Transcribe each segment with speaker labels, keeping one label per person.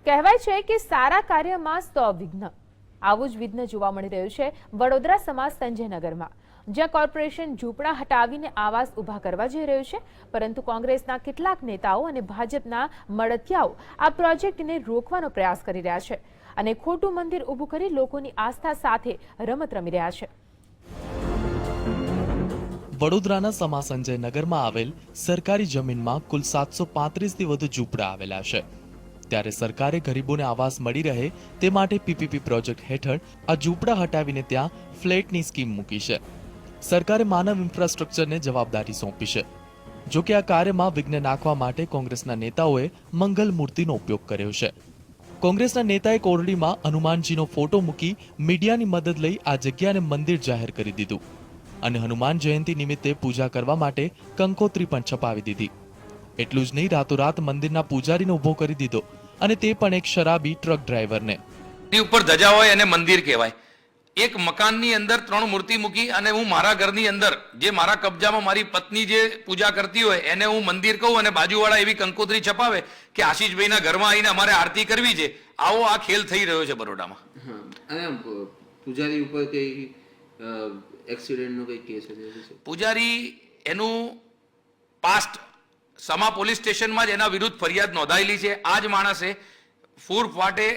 Speaker 1: કહેવાય છે કે સારા કાર્યમાં 100 વિઘ્ન. આવું જ વિઘ્ન જોવા મળી રહ્યું છે વડોદરા સમાજ સંજયનગરમાં, જ્યાં કોર્પોરેશન ઝૂંપડા હટાવીને આવાસ ઊભા કરવા જઈ રહ્યું છે. પરંતુ કોંગ્રેસના કેટલાક નેતાઓ અને ભાજપના મળતિયાઓ આ પ્રોજેક્ટને રોકવાનો પ્રયાસ કરી રહ્યા છે અને ખોટું મંદિર ઊભું કરી લોકોની આસ્થા સાથે રમત રમી રહ્યા છે.
Speaker 2: વડોદરાના સમા સંજયનગરમાં આવેલ સરકારી જમીનમાં કુલ 735થી વધુ ઝૂંપડા આવેલા છે. ત્યારે સરકારે ગરીબોને આવાસ મળી રહે તે માટે પીપીપી પ્રોજેક્ટ હેઠળ આ ઝૂંપડા હટાવીને ત્યાં ફ્લેટની સ્કીમ મૂકી છે. સરકારે માનવ ઇન્ફ્રાસ્ટ્રક્ચરને જવાબદારી સોંપી છે. જો કે આ કાર્યમાં વિઘ્ન નાખવા માટે કોંગ્રેસના નેતાઓએ મંગલ મૂર્તિનો ઉપયોગ કર્યો છે. કોંગ્રેસના નેતાએ કોરડીમાં હનુમાનજીનો ફોટો મૂકી મીડિયાની મદદ લઈ આ જગ્યાને મંદિર જાહેર કરી દીધું અને હનુમાન જયંતિ નિમિત્તે પૂજા કરવા માટે કંકોત્રી પણ છપાવી દીધી. એટલું જ નહીં, રાતોરાત મંદિરના પૂજારીને ઉભો કરી દીધો અને તે પણ એક શરાબી ટ્રક ડ્રાઈવરને.
Speaker 3: ઉપર ધજા હોય એને મંદિર કહેવાય. એક મકાનની અંદર 3 મૂર્તિ મૂકી અને હું મારા ઘરની અંદર જે મારા કબજામાં મારી પત્ની જે પૂજા કરતી હોય એને હું મંદિર કહું અને બાજુવાળા એવી કંકોત્રી છપાવે કે આશીષભાઈના ઘરમાં આવીને અમારે આરતી કરવી છે. આવો આ ખેલ થઈ રહ્યો છે બરોડામાં.
Speaker 4: અને પૂજારી ઉપર કઈ એક્સિડન્ટનો કઈ કેસ છે?
Speaker 3: પૂજારી એનું પાસ્ટ સમા પોલીસ સ્ટેશનમાં જ એના વિરુદ્ધ ફરિયાદ નોંધાયેલી છે. આ જ માણસે ફૂર ફાટે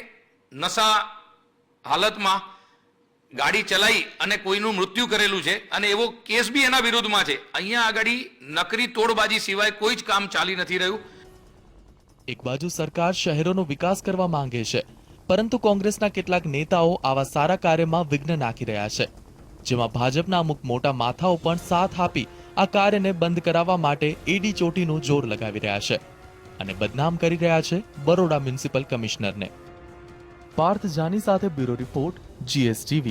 Speaker 3: નશા હાલતમાં ગાડી ચલાવી અને કોઈનું મૃત્યુ કરેલું છે અને એવો કેસ બી એના વિરુદ્ધમાં છે. અહીંયા આગળ નકરી તોડબાજી સિવાય કોઈ જ કામ ચાલી નથી રહ્યું.
Speaker 2: એક બાજુ સરકાર શહેરોનો વિકાસ કરવા માંગે છે, પરંતુ કોંગ્રેસના કેટલાક નેતાઓ આવા સારા કાર્યમાં વિઘ્ન નાખી રહ્યા છે, જેમાં ભાજપના અમુક મોટા માથાઓ પણ સાથ આપી આ કાર્યને બંધ કરાવવા માટે એડી ચોટીનું જોર લગાવી રહ્યા છે અને બદનામ કરી રહ્યા છે બરોડા મ્યુનિસિપલ કમિશનરને. પાર્થ જાની સાથે બ્યુરો રિપોર્ટ, GSTV.